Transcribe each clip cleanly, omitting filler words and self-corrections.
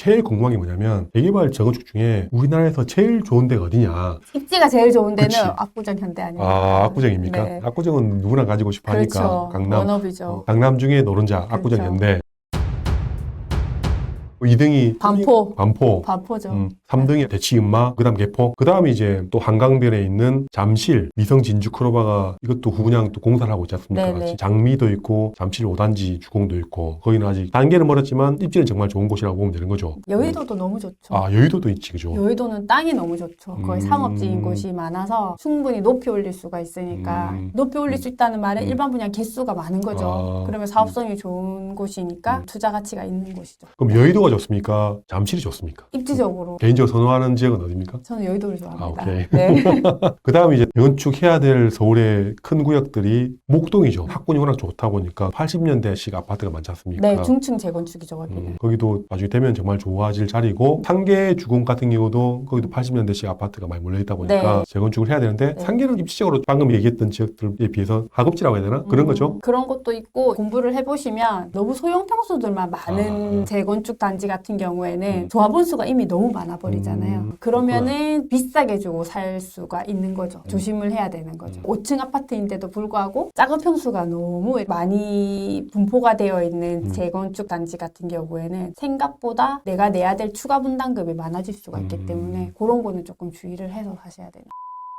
제일 궁금한 게 뭐냐면 재개발 재건축 중에 우리나라에서 제일 좋은 데가 어디냐? 입지가 제일 좋은 데는 그치. 압구정 현대 아닙니까? 아, 압구정입니까? 네. 압구정은 누구나 가지고 싶어 하니까. 그렇죠. 강남. 워너비죠. 강남 중에 노른자, 압구정 그렇죠. 현대. 2등이 반포. 반포. 반포죠. 3등이 대치은마, 그 다음 개포, 그 다음에 이제 또 한강변에 있는 잠실, 미성 진주 크로바가 이것도 후분양 또 공사를 하고 있지 않습니까? 네네. 장미도 있고, 잠실 5단지 주공도 있고, 거기는 아직 단계는 멀었지만 입지는 정말 좋은 곳이라고 보면 되는 거죠. 여의도도 너무 좋죠. 아, 여의도도 있지, 그죠? 여의도는 땅이 너무 좋죠. 거의 상업지인 곳이 많아서 충분히 높이 올릴 수가 있으니까 높이 올릴 수 있다는 말은 일반 분양 개수가 많은 거죠. 아. 그러면 사업성이 좋은 곳이니까 투자 가치가 있는 곳이죠. 그럼 여의도가 좋습니까? 잠실이 좋습니까? 입지적으로 개인적으로 선호하는 지역은 어디입니까? 저는 여의도를 좋아합니다. 아, 오케이. 네. 그 다음에 이제 건축해야 될 서울의 큰 구역들이 목동이죠. 학군이 워낙 좋다 보니까 80년대식 아파트가 많지 않습니까? 네, 중층 재건축이죠, 거기는. 거기도 나중에 되면 정말 좋아질 자리고 상계 주공 같은 경우도 거기도 80년대식 아파트가 많이 몰려있다 보니까 네. 재건축을 해야 되는데 네. 상계는 입지적으로 방금 얘기했던 지역들에 비해서 하급지라고 해야 되나? 그런 거죠. 그런 것도 있고 공부를 해보시면 너무 소형 평수들만 많은 아. 재건축 단지 같은 경우에는 조합원 수가 이미 너무 많아 버리잖아요. 그러면은 비싸게 주고 살 수가 있는 거죠. 조심을 해야 되는 거죠. 5층 아파트인데도 불구하고 작은 평수가 너무 많이 분포가 되어 있는 재건축 단지 같은 경우에는 생각보다 내가 내야 될 추가 분담금이 많아질 수가 있기 때문에 그런 거는 조금 주의를 해서 하셔야 돼요.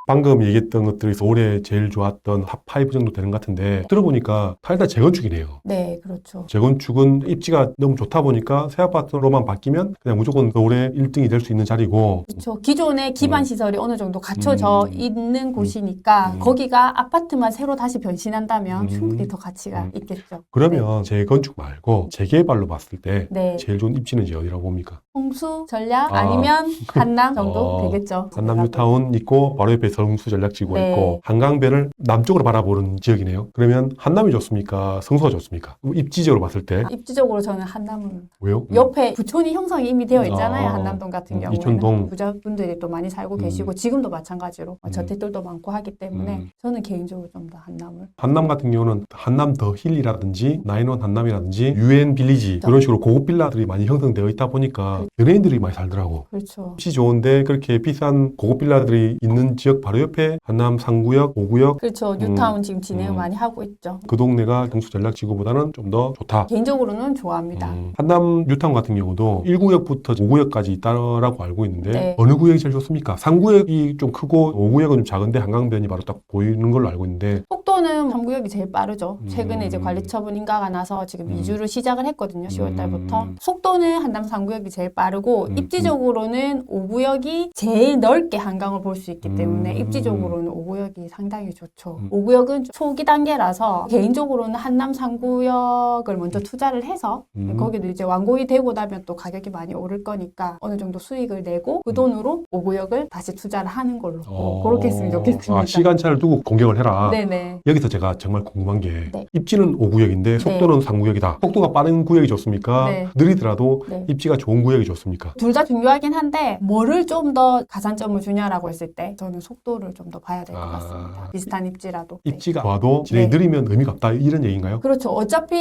방금 얘기했던 것들이 서울에 제일 좋았던 탑5 정도 되는 것 같은데 들어보니까 다 일단 재건축이네요. 네, 그렇죠. 재건축은 입지가 너무 좋다 보니까 새 아파트로만 바뀌면 그냥 무조건 서울의 1등이 될 수 있는 자리고 그렇죠. 기존의 기반 시설이 어느 정도 갖춰져 있는 곳이니까 거기가 아파트만 새로 다시 변신한다면 충분히 더 가치가 있겠죠. 그러면 재건축 말고 재개발로 봤을 때 네. 제일 좋은 입지는 이제 어디라고 봅니까? 홍수 전략 아. 아니면 한남 정도 어. 되겠죠. 한남 뉴타운 있고 바로 옆에 성수 전략지구가 네. 있고 한강변을 남쪽으로 바라보는 지역이네요. 그러면 한남이 좋습니까? 성수가 좋습니까? 입지적으로 봤을 때 입지적으로 저는 한남은 왜요? 옆에 부촌이 형성이 이미 되어 있잖아요. 아. 한남동 같은 경우에는 이촌동. 부자분들이 또 많이 살고 계시고 지금도 마찬가지로 저택들도 많고 하기 때문에 저는 개인적으로 좀 더 한남을 한남 같은 경우는 한남 더 힐이라든지 나인원 한남이라든지 유엔 빌리지 그런 식으로 고급 빌라들이 많이 형성되어 있다 보니까 연예인들이 많이 살더라고. 그렇죠. 입지 좋은데 그렇게 비싼 고급 빌라들이 있는 지역 바로 옆에 한남 3구역, 5구역 그렇죠. 뉴타운 지금 진행을 많이 하고 있죠. 그 동네가 경수 전략지구보다는 좀 더 좋다. 개인적으로는 좋아합니다. 한남 뉴타운 같은 경우도 1구역부터 5구역까지 있다라고 알고 있는데 네. 어느 구역이 제일 좋습니까? 3구역이 좀 크고 5구역은 좀 작은데 한강변이 바로 딱 보이는 걸로 알고 있는데 속도는 3구역이 제일 빠르죠. 최근에 이제 관리처분 인가가 나서 지금 이주를 시작을 했거든요. 10월 달부터. 속도는 한남 3구역이 제일 빠르고 입지적으로는 5구역이 제일 넓게 한강을 볼 수 있기 때문에 입지적으로는 5구역이 상당히 좋죠. 5구역은 초기 단계라서 개인적으로는 한남 3구역을 먼저 투자를 해서 거기도 이제 완공이 되고 나면 또 가격이 많이 오를 거니까 어느 정도 수익을 내고 그 돈으로 5구역을 다시 투자를 하는 걸로 그렇게 했으면 좋겠습니다. 아, 시간차를 두고 공격을 해라. 네네. 여기서 제가 정말 궁금한 게 네. 입지는 5구역인데 속도는 3구역이다. 속도가 빠른 구역이 좋습니까? 네. 느리더라도 네. 입지가 좋은 구역이 좋습니까? 둘 다 중요하긴 한데 뭐를 좀 더 가산점을 주냐라고 했을 때 저는 속도를 좀 더 봐야 될 것 같습니다. 비슷한 입지라도. 네. 입지가 좋아도 진행이 네. 느리면 의미가 없다 이런 얘기인가요? 그렇죠. 어차피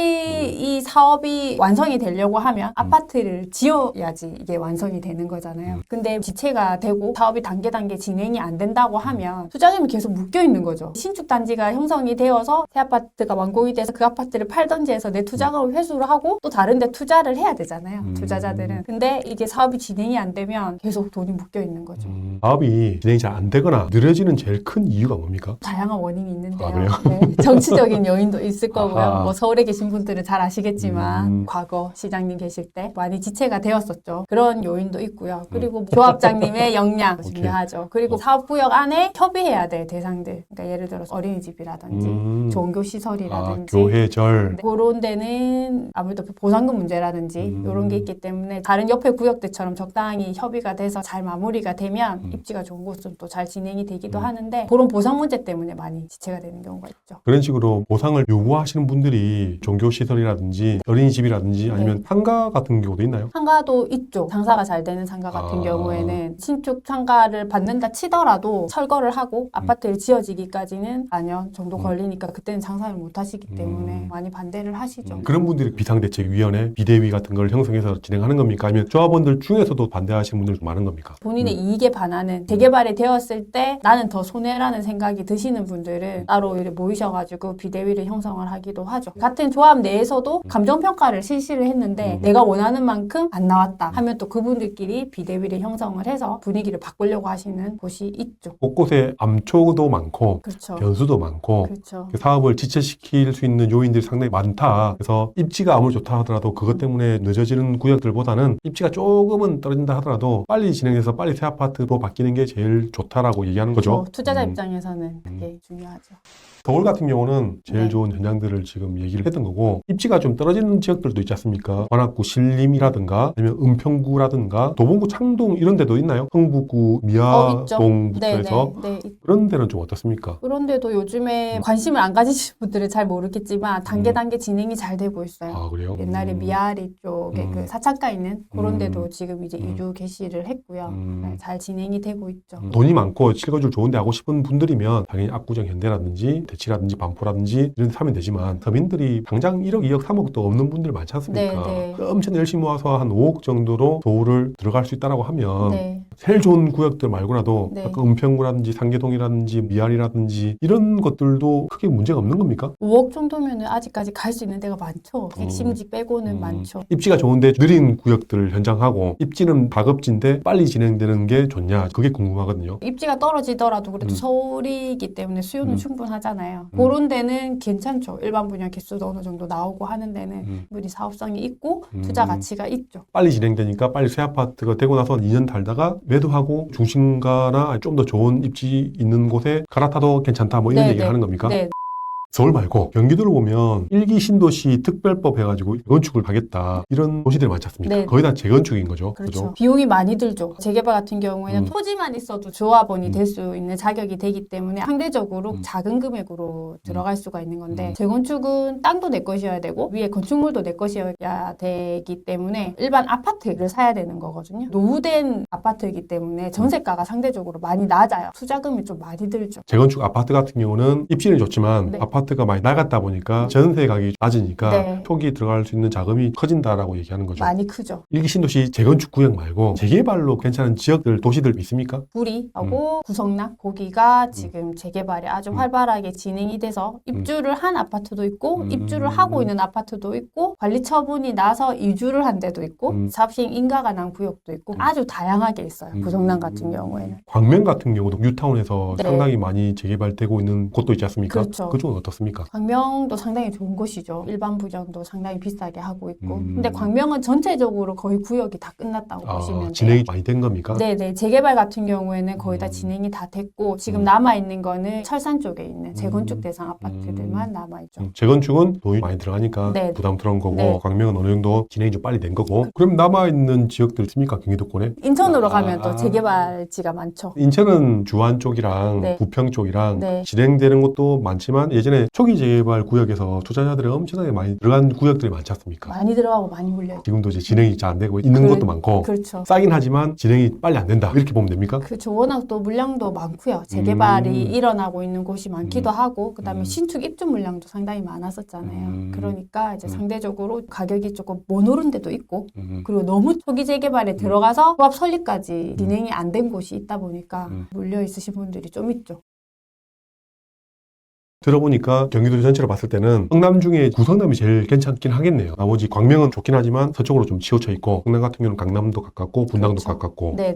이 사업이 완성이 되려고 하면 아파트를 지어야지 이게 완성이 되는 거잖아요. 근데 지체가 되고 사업이 단계 진행이 안 된다고 하면 투자금이 계속 묶여 있는 거죠. 신축 단지가 형성이 되어서 새 아파트가 완공이 돼서 그 아파트를 팔던지 해서 내 투자금을 회수를 하고 또 다른 데 투자를 해야 되잖아요. 투자자들은. 근데 이게 사업이 진행이 안 되면 계속 돈이 묶여 있는 거죠. 사업이 진행이 잘 안 되거나 느려지는 제일 큰 이유가 뭡니까? 다양한 원인이 있는데요. 아, 그래요? 네, 정치적인 요인도 있을 거고요. 아하. 뭐 서울에 계신 분들은 잘 아시겠지만 과거 시장님 계실 때 많이 지체가 되었었죠. 그런 요인도 있고요. 그리고 뭐 조합장님의 역량 중요하죠. 그리고 사업구역 안에 협의해야 될 대상들. 그러니까 예를 들어서 어린이집이라든지 종교시설이라든지 교회절 네, 그런 데는 아무래도 보상금 문제라든지 이런 게 있기 때문에 다른 옆에 구역들처럼 적당히 협의가 돼서 잘 마무리가 되면 입지가 좋은 곳은 또 잘 진행이 되기도 하는데 그런 보상 문제 때문에 많이 지체가 되는 경우가 있죠. 그런 식으로 보상을 요구하시는 분들이 종교시설이라든지 어린이집이라든지 아니면 상가 같은 경우도 있나요? 상가도 있죠. 장사가 잘 되는 상가 같은 경우에는 신축 상가를 받는다 치더라도 철거를 하고 아파트를 지어지기까지는 4년 정도 정도 걸리니까 그때는 장사를 못 하시기 때문에 많이 반대를 하시죠. 그런 분들이 비상대책위원회, 비대위 같은 걸 형성해서 진행하는 겁니까? 아니면 조합원들 중에서도 반대하시는 분들도 많은 겁니까? 본인의 이익에 반하는 재개발이 되었을 때 나는 더 손해라는 생각이 드시는 분들은 따로 이렇게 모이셔가지고 비대위를 형성을 하기도 하죠. 같은 조합 내에서도 감정평가를 실시를 했는데 내가 원하는 만큼 안 나왔다 하면 또 그분들끼리 비대위를 형성을 해서 분위기를 바꾸려고 하시는 곳이 있죠. 곳곳에 암초도 많고 그렇죠. 변수도 많고 그렇죠. 사업을 지체시킬 수 있는 요인들이 상당히 많다. 그래서 입지가 아무리 좋다 하더라도 그것 때문에 늦어지는 구역들보다는 입지가 조금은 떨어진다 하더라도 빨리 진행해서 빨리 새 아파트로 바뀌는 게 제일 좋다라고 얘기하는 거죠. 투자자 입장에서는 그게 중요하죠. 서울 같은 경우는 제일 네. 좋은 현장들을 지금 얘기를 했던 거고 입지가 좀 떨어지는 지역들도 있지 않습니까? 관악구 신림이라든가 아니면 은평구라든가 도봉구 창동 이런 데도 있나요? 흥북구 있죠. 미아동부터 네, 해서 네. 그런 데는 좀 어떻습니까? 그런데도 요즘에 관심을 안 가지시는 분들은 잘 모르겠지만 단계 진행이 잘 되고 있어요. 아 그래요? 옛날에 미아리 쪽에 그 사창가 있는 그런 데도 지금 이제 이주 개시를 했고요. 네, 잘 진행이 되고 있죠. 돈이 많고 실거주를 좋은데 하고 싶은 분들이면 당연히 압구정 현대라든지 대치라든지 반포라든지 이런 데 사면 되지만 서민들이 당장 1억, 2억, 3억도 없는 분들 많지 않습니까? 네. 엄청 열심히 모아서 한 5억 정도로 도를 들어갈 수 있다고 하면 네. 제일 좋은 구역들 말고라도 네. 아까 은평구라든지 상계동이라든지 미아리라든지 이런 것들도 크게 문제가 없는 겁니까? 5억 정도면 아직까지 갈 수 있는 데가 많죠. 핵심지 빼고는 많죠. 입지가 좋은데 느린 구역들을 현장하고 입지는 가급진데 빨리 진행되는 게 좋냐 그게 궁금하거든요. 입지가 떨어지더라도 그래도 서울이기 때문에 수요는 충분하잖아요. 음. 그런 데는 괜찮죠. 일반 분야 개수도 어느 정도 나오고 하는 데는 분이 사업성이 있고 투자 가치가 있죠. 빨리 진행되니까 빨리 새 아파트가 되고 나서 2년 달다가 매도하고 중심가나 좀 더 좋은 입지 있는 곳에 갈아타도 괜찮다 뭐 이런 네, 얘기를 하는 겁니까? 네. 서울 말고 경기도를 보면 일기 신도시 특별법 해가지고 건축을 하겠다 이런 도시들이 많지 않습니까? 네. 거의 다 재건축인 거죠. 그렇죠. 그죠? 비용이 많이 들죠. 재개발 같은 경우에는 토지만 있어도 조합원이 될 수 있는 자격이 되기 때문에 상대적으로 작은 금액으로 들어갈 수가 있는 건데 재건축은 땅도 내 것이어야 되고 위에 건축물도 내 것이어야 되기 때문에 일반 아파트를 사야 되는 거거든요. 노후된 아파트이기 때문에 전세가가 상대적으로 많이 낮아요. 투자금이 좀 많이 들죠. 재건축 아파트 같은 경우는 입지는 좋지만 네. 아파트가 많이 나갔다 보니까 전세 가격이 낮으니까 네. 초기 들어갈 수 있는 자금이 커진다라고 얘기하는 거죠. 많이 크죠. 일기 신도시 재건축 구역 말고 재개발로 괜찮은 지역들, 도시들 있습니까? 구리하고 구성락 거기가 지금 재개발이 아주 활발하게 진행이 돼서 입주를 한 아파트도 있고 입주를 하고 있는 아파트도 있고 관리 처분이 나서 이주를 한 데도 있고 사업시행 인가가 난 구역도 있고 아주 다양하게 있어요. 구성락 같은 경우에는. 광명 같은 경우도 뉴타운에서 네. 상당히 많이 재개발되고 있는 곳도 있지 않습니까? 그렇죠. 그쪽은 어떻습니까? 광명도 상당히 좋은 곳이죠. 일반 부정도 상당히 비싸게 하고 있고. 근데 광명은 전체적으로 거의 구역이 다 끝났다고 보시면 돼요. 진행이 많이 된 겁니까? 네네. 재개발 같은 경우에는 거의 다 진행이 다 됐고 지금 남아있는 거는 철산 쪽에 있는 재건축 대상 아파트들만 남아있죠. 재건축은 돈이 많이 들어가니까 네. 부담스러운 거고 네. 광명은 어느 정도 진행이 좀 빨리 된 거고 그럼 남아있는 지역들 있습니까? 경기도권에? 인천으로 가면 또 재개발지가 많죠. 인천은 주안 쪽이랑 네. 부평 쪽이랑 네. 진행되는 것도 많지만 예전에 초기 재개발 구역에서 투자자들이 엄청나게 많이 들어간 구역들이 많지 않습니까? 많이 들어가고 많이 몰려요. 지금도 이제 진행이 잘 안 되고 있는 것도 많고 그렇죠. 싸긴 하지만 진행이 빨리 안 된다 이렇게 보면 됩니까? 그렇죠. 워낙 또 물량도 많고요. 재개발이 일어나고 있는 곳이 많기도 하고 그다음에 신축 입주 물량도 상당히 많았었잖아요. 그러니까 이제 상대적으로 가격이 조금 못 오른 데도 있고 그리고 너무 초기 재개발에 들어가서 조합 설립까지 진행이 안 된 곳이 있다 보니까 몰려 있으신 분들이 좀 있죠. 들어보니까 경기도 전체로 봤을 때는 성남 중에 구성남이 제일 괜찮긴 하겠네요. 나머지 광명은 좋긴 하지만 서쪽으로 좀 치우쳐 있고 성남 같은 경우는 강남도 가깝고 분당도 그렇죠. 가깝고 네.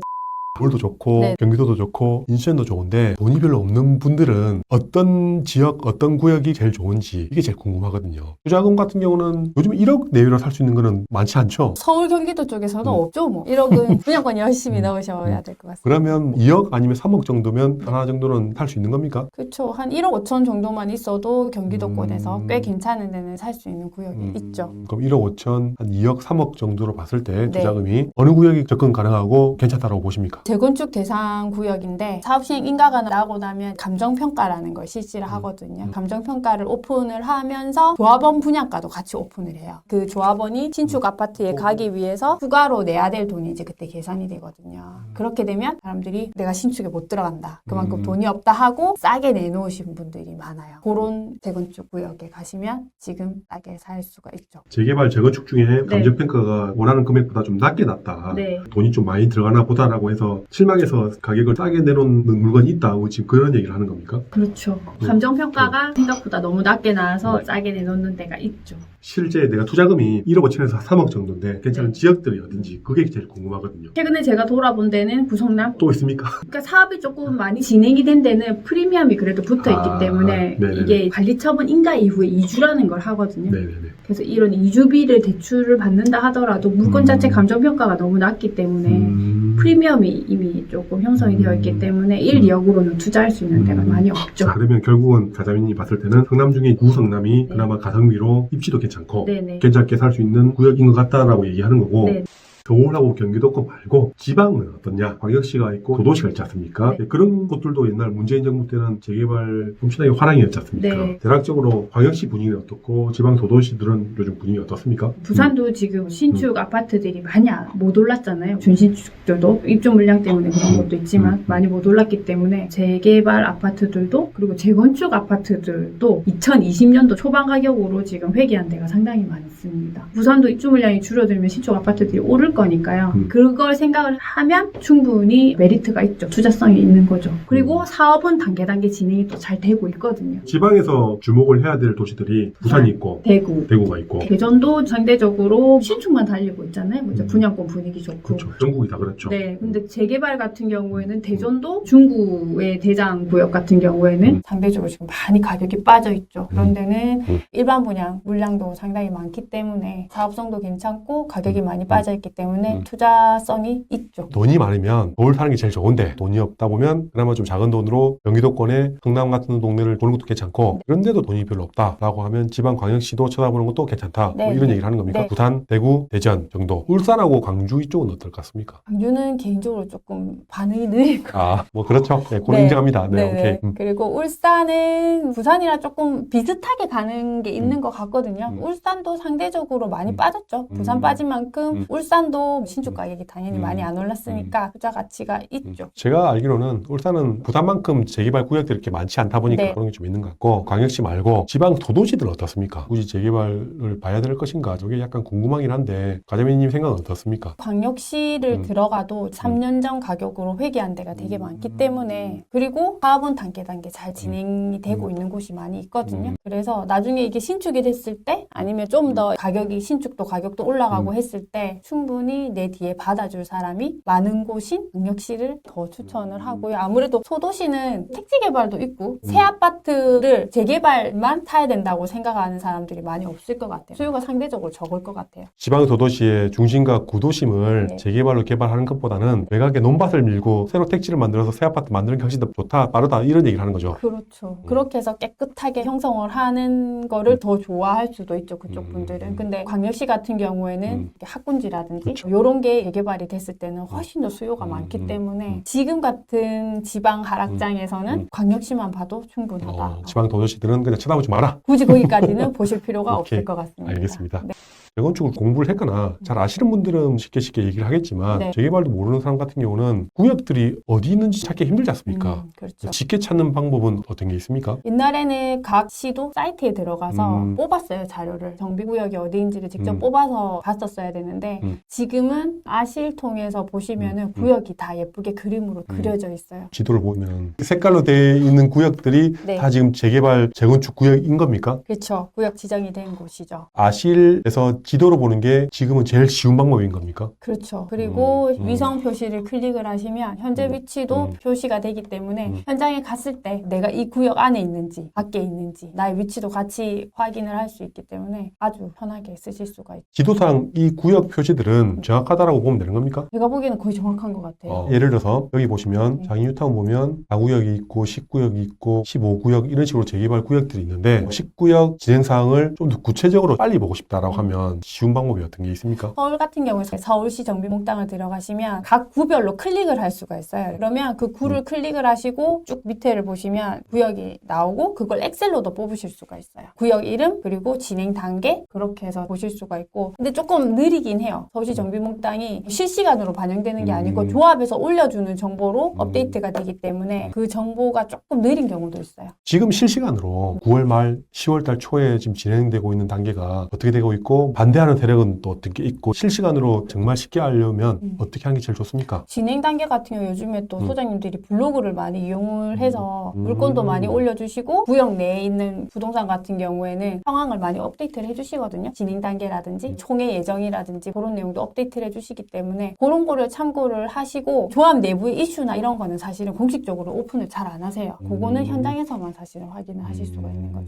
서울도 좋고 네. 경기도도 좋고 인천도 좋은데 돈이 별로 없는 분들은 어떤 지역 어떤 구역이 제일 좋은지 이게 제일 궁금하거든요. 투자금 같은 경우는 요즘 1억 내외로 살 수 있는 거는 많지 않죠. 서울 경기도 쪽에서는 없죠. 뭐 1억은 분양권 열심히 넣으셔야 될 것 같습니다. 그러면 2억 아니면 3억 정도면 하나 정도는 살 수 있는 겁니까? 그렇죠. 한 1억 5천 정도만 있어도 경기도권에서 꽤 괜찮은 데는 살 수 있는 구역이 있죠. 그럼 1억 5천, 한 2억 3억 정도로 봤을 때 네. 투자금이 어느 구역이 접근 가능하고 괜찮다고 보십니까? 재건축 대상 구역인데 사업시행 인가가 나고 나면 감정평가라는 걸 실시를 하거든요. 감정평가를 오픈을 하면서 조합원 분양가도 같이 오픈을 해요. 그 조합원이 신축 아파트에 가기 위해서 추가로 내야 될 돈이 이제 그때 계산이 되거든요. 그렇게 되면 사람들이 내가 신축에 못 들어간다. 그만큼 돈이 없다 하고 싸게 내놓으신 분들이 많아요. 그런 재건축 구역에 가시면 지금 싸게 살 수가 있죠. 재개발, 재건축 중에 감정평가가 원하는 금액보다 좀 낮게 났다. 네. 돈이 좀 많이 들어가나 보다라고 해서 실망해서 가격을 싸게 내놓는 물건이 있다. 뭐 지금 그런 얘기를 하는 겁니까? 그렇죠. 감정평가가 생각보다 너무 낮게 나와서 싸게 내놓는 데가 있죠. 실제 내가 투자금이 1억 5천에서 3억 정도인데 괜찮은 지역들이 어딘지 그게 제일 궁금하거든요. 최근에 제가 돌아본 데는 구성남. 또 있습니까? 그러니까 사업이 조금 많이 진행이 된 데는 프리미엄이 그래도 붙어 있기 때문에 네네네. 이게 관리처분 인가 이후에 이주라는 걸 하거든요. 네네네. 그래서 이런 이주비를 대출을 받는다 하더라도 물건 자체 감정평가가 너무 낮기 때문에 프리미엄이 이미 조금 형성이 되어 있기 때문에 1, 2억으로는 투자할 수 있는 데가 많이 없죠. 자, 그러면 결국은 가자민이 봤을 때는 성남 중에 구성남이 네. 그나마 가성비로 입지도 괜찮고 네네. 괜찮게 살 수 있는 구역인 것 같다라고 얘기하는 거고 네. 서울하고 경기도권 말고 지방은 어떠냐? 광역시가 있고 도도시가 있지 않습니까? 네. 그런 곳들도 옛날 문재인 정부 때는 재개발 엄청나게 화랑이었지 않습니까? 네. 대략적으로 광역시 분위기는 어떻고 지방 도도시들은 요즘 분위기 어떻습니까? 부산도 지금 신축 아파트들이 많이 못 올랐잖아요. 준신축들도 입주 물량 때문에 그런 것도 있지만 많이 못 올랐기 때문에 재개발 아파트들도 그리고 재건축 아파트들도 2020년도 초반 가격으로 지금 회귀한 데가 상당히 많습니다. 부산도 입주 물량이 줄어들면 신축 아파트들이 오를 거니까요. 그걸 생각을 하면 충분히 메리트가 있죠. 투자성이 있는 거죠. 그리고 사업은 단계 진행이 또 잘 되고 있거든요. 지방에서 주목을 해야 될 도시들이 부산이 있고 대구가 있고 대전도 상대적으로 신축만 달리고 있잖아요. 먼저 분양권 분위기 좋고. 그렇죠. 전국이 다 그렇죠. 네, 근데 재개발 같은 경우에는 대전도 중구의 대장 구역 같은 경우에는 상대적으로 지금 많이 가격이 빠져 있죠. 그런 데는 일반 분양 물량도 상당히 많기 때문에 사업성도 괜찮고 가격이 많이 빠져 있기 때문에 투자성이 있죠. 돈이 많으면 서울 사는 게 제일 좋은데 돈이 없다 보면 그나마 좀 작은 돈으로 경기도권에 성남 같은 동네를 보는 것도 괜찮고 그런데도 돈이 별로 없다라고 하면 지방 광역시도 쳐다보는 것도 괜찮다. 뭐 이런 얘기를 하는 겁니까? 네. 부산, 대구, 대전 정도. 울산하고 광주 이쪽은 어떨 것 같습니까? 광주는 개인적으로 조금 반응이 느릴 것 같아요. 뭐 그렇죠. 네, 그건 네. 인정합니다. 네, 네네. 오케이. 그리고 울산은 부산이랑 조금 비슷하게 가는 게 있는 것 같거든요. 울산도 상대적으로 많이 빠졌죠. 부산 빠진 만큼 울산도 신축 가격이 당연히 많이 안 올랐으니까 투자 가치가 있죠. 제가 알기로는 울산은 부산만큼 재개발 구역들이 이렇게 많지 않다 보니까 네. 그런 게 좀 있는 것 같고 광역시 말고 지방 도도시들은 어떻습니까? 굳이 재개발을 봐야 될 것인가? 저게 약간 궁금하긴 한데 가자미님 생각은 어떻습니까? 광역시를 들어가도 3년 전 가격으로 회귀한 데가 되게 많기 때문에 그리고 사업은 단계 잘 진행이 되고 있는 곳이 많이 있거든요. 그래서 나중에 이게 신축이 됐을 때 아니면 좀 더 가격이 신축도 가격도 올라가고 했을 때 충분히 내 뒤에 받아줄 사람이 많은 곳인 광역시를 더 추천을 하고요. 아무래도 소도시는 택지 개발도 있고 새 아파트를 재개발만 타야 된다고 생각하는 사람들이 많이 없을 것 같아요. 수요가 상대적으로 적을 것 같아요. 지방 도도시의 중심과 구도심을 네. 재개발로 개발하는 것보다는 외곽에 논밭을 밀고 새로 택지를 만들어서 새 아파트 만드는 게 훨씬 더 좋다, 빠르다 이런 얘기를 하는 거죠. 그렇죠. 그렇게 해서 깨끗하게 형성을 하는 거를 더 좋아할 수도 있죠. 그쪽 분들은. 근데 광역시 같은 경우에는 이렇게 학군지라든지 그렇죠. 이런 게 재개발이 됐을 때는 훨씬 더 수요가 많기 때문에 지금 같은 지방 하락장에서는 광역시만 봐도 충분하다. 지방 도도시들은 그냥 쳐다보지 마라. 굳이 거기까지는 보실 필요가 오케이. 없을 것 같습니다. 알겠습니다. 네. 재건축을 공부를 했거나 잘 아시는 분들은 쉽게 얘기를 하겠지만 네. 재개발도 모르는 사람 같은 경우는 구역들이 어디 있는지 찾기 힘들지 않습니까? 그렇죠. 쉽게 찾는 방법은 어떤 게 있습니까? 옛날에는 각 시도 사이트에 들어가서 뽑았어요, 자료를. 정비구역이 어디인지를 직접 뽑아서 봤었어야 되는데 지금은 아실 통해서 보시면은 구역이 다 예쁘게 그림으로 그려져 있어요. 지도를 보면 색깔로 되어 있는 구역들이 네. 다 지금 재개발, 재건축 구역인 겁니까? 그렇죠. 구역 지정이 된 곳이죠. 아실에서 지도로 보는 게 지금은 제일 쉬운 방법인 겁니까? 그렇죠. 그리고 위성 표시를 클릭을 하시면 현재 위치도 표시가 되기 때문에 현장에 갔을 때 내가 이 구역 안에 있는지 밖에 있는지 나의 위치도 같이 확인을 할 수 있기 때문에 아주 편하게 쓰실 수가 있죠. 지도상 이 구역 표시들은 정보는 정확하다라고 보면 되는 겁니까? 제가 보기에는 거의 정확한 것 같아요. 예를 들어서 여기 보시면 장애유타운 보면 4구역이 있고 10구역이 있고 15구역 이런 식으로 재개발 구역들이 있는데 10구역 진행사항을 좀 더 구체적으로 빨리 보고 싶다라고 하면 쉬운 방법이 어떤 게 있습니까? 서울 같은 경우에 서울시 정비목당을 들어가시면 각 구별로 클릭을 할 수가 있어요. 그러면 그 구를 클릭을 하시고 쭉 밑에를 보시면 구역이 나오고 그걸 엑셀로도 뽑으실 수가 있어요. 구역 이름 그리고 진행 단계 그렇게 해서 보실 수가 있고 근데 조금 느리긴 해요. 서울시 정비목당이 실시간으로 반영되는 게 아니고 조합에서 올려주는 정보로 업데이트가 되기 때문에 그 정보가 조금 느린 경우도 있어요. 지금 실시간으로 9월 말 10월 달 초에 지금 진행되고 있는 단계가 어떻게 되고 있고 반대하는 세력은 또 어떻게 있고 실시간으로 정말 쉽게 하려면 어떻게 하는 게 제일 좋습니까? 진행 단계 같은 경우 요즘에 또 소장님들이 블로그를 많이 이용을 해서 물건도 많이 올려주시고 구역 내에 있는 부동산 같은 경우에는 상황을 많이 업데이트를 해주시거든요. 진행 단계라든지 총회 예정이라든지 그런 내용도 업데이트를 해주시기 때문에 그런 거를 참고를 하시고 조합 내부의 이슈나 이런 거는 사실은 공식적으로 오픈을 잘 안 하세요. 그거는 현장에서만 사실은 확인을 하실 수가 있는 거죠.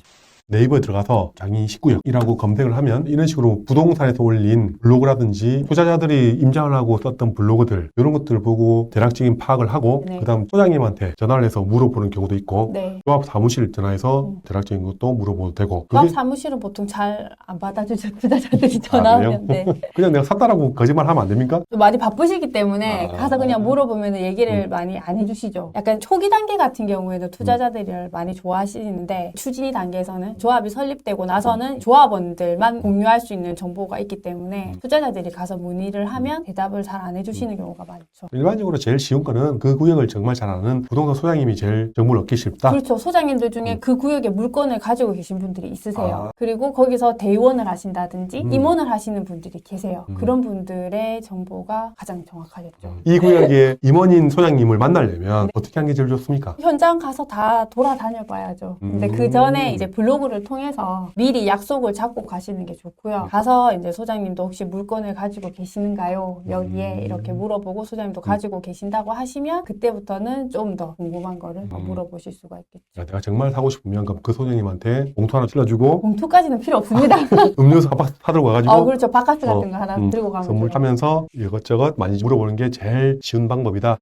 네이버에 들어가서 장이 19역이라고 검색을 하면 이런 식으로 부동산에서 올린 블로그라든지 투자자들이 임장을 하고 썼던 블로그들 이런 것들을 보고 대략적인 파악을 하고 네. 그다음 소장님한테 전화를 해서 물어보는 경우도 있고 네. 조합 사무실 전화해서 대략적인 것도 물어봐도 되고 조합 그게 사무실은 보통 잘 안 받아주죠. 투자자들이 전화하면. 네. 그냥 내가 샀다라고 거짓말 하면 안 됩니까? 좀 많이 바쁘시기 때문에 가서 그냥 물어보면 얘기를 많이 안 해주시죠. 약간 초기 단계 같은 경우에도 투자자들을 많이 좋아하시는데 추진이 단계에서는 조합이 설립되고 나서는 조합원들만 공유할 수 있는 정보가 있기 때문에 투자자들이 가서 문의를 하면 대답을 잘 안 해주시는 경우가 많죠. 일반적으로 제일 쉬운 거는 그 구역을 정말 잘 아는 부동산 소장님이 제일 정보를 얻기 쉽다. 그렇죠. 소장님들 중에 그 구역에 물건을 가지고 계신 분들이 있으세요. 아. 그리고 거기서 대의원을 하신다든지 임원을 하시는 분들이 계세요. 음. 그런 분들의 정보가 가장 정확하겠죠. 이 구역의 임원인 소장님을 만나려면 어떻게 하는 게 제일 좋습니까? 현장 가서 다 돌아다녀 봐야죠. 근데 그 전에 이제 블로그를 통해서 미리 약속을 잡고 가시는 게 좋고요. 가서 이제 소장님도 혹시 물건을 가지고 계시는가요? 여기에 이렇게 물어보고 소장님도 가지고 계신다고 하시면 그때부터는 좀 더 궁금한 거를 물어보실 수가 있겠죠. 야, 내가 정말 사고 싶으면 그럼 그 소장님한테 봉투 하나 찔러주고 봉투까지는 필요 없습니다. 음료수 한 박스 사들고 가가지고 그렇죠. 바카스 같은 거 하나 들고 가면 돼요. 선물하면서 이것저것 많이 물어보는 게 제일 쉬운 방법이다.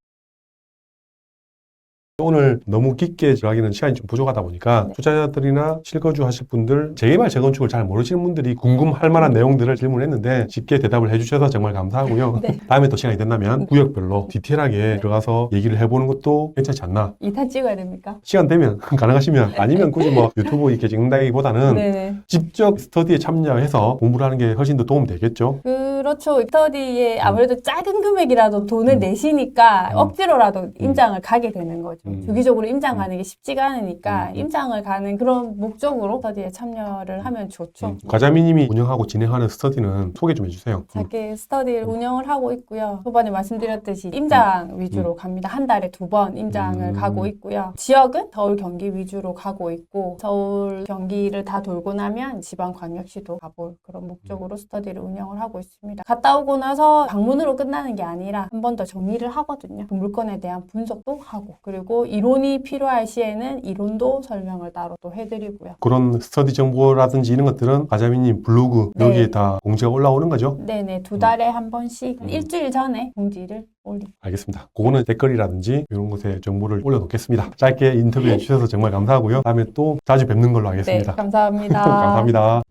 오늘 너무 깊게 들어가기는 시간이 좀 부족하다 보니까 투자자들이나 실거주 하실 분들, 재개발 재건축을 잘 모르시는 분들이 궁금할 만한 내용들을 질문했는데 쉽게 대답을 해주셔서 정말 감사하고요. 네. 다음에 또 시간이 된다면 구역별로 디테일하게 들어가서 얘기를 해보는 것도 괜찮지 않나. 2탄 찍어야 됩니까? 시간 되면 가능하시면 아니면 굳이 뭐 유튜브 이렇게 찍는다기보다는 네네. 직접 스터디에 참여해서 공부를 하는 게 훨씬 더 도움 되겠죠. 그렇죠. 스터디에 아무래도 작은 금액이라도 돈을 내시니까 억지로라도 임장을 가게 되는 거죠. 주기적으로 임장 가는 게 쉽지가 않으니까 임장을 가는 그런 목적으로 스터디에 참여를 하면 좋죠. 과자미님이 운영하고 진행하는 스터디는 소개 좀 해주세요. 자기 스터디를 운영을 하고 있고요. 초반에 말씀드렸듯이 임장 위주로 갑니다. 한 달에 2번 임장을 가고 있고요. 지역은 서울, 경기 위주로 가고 있고 서울, 경기를 다 돌고 나면 지방광역시도 가볼 그런 목적으로 스터디를 운영을 하고 있습니다. 갔다 오고 나서 방문으로 끝나는 게 아니라 한 번 더 정리를 하거든요. 그 물건에 대한 분석도 하고 그리고 이론이 필요할 시에는 이론도 설명을 따로 또 해드리고요. 그런 스터디 정보라든지 이런 것들은 과자미님 블로그 네. 여기에 다 공지가 올라오는 거죠? 네네. 2달에 한 번씩 일주일 전에 공지를 올립니다. 알겠습니다. 그거는 댓글이라든지 이런 곳에 정보를 올려놓겠습니다. 짧게 인터뷰해 주셔서 정말 감사하고요. 다음에 또 자주 뵙는 걸로 네, 하겠습니다. 감사합니다. 감사합니다.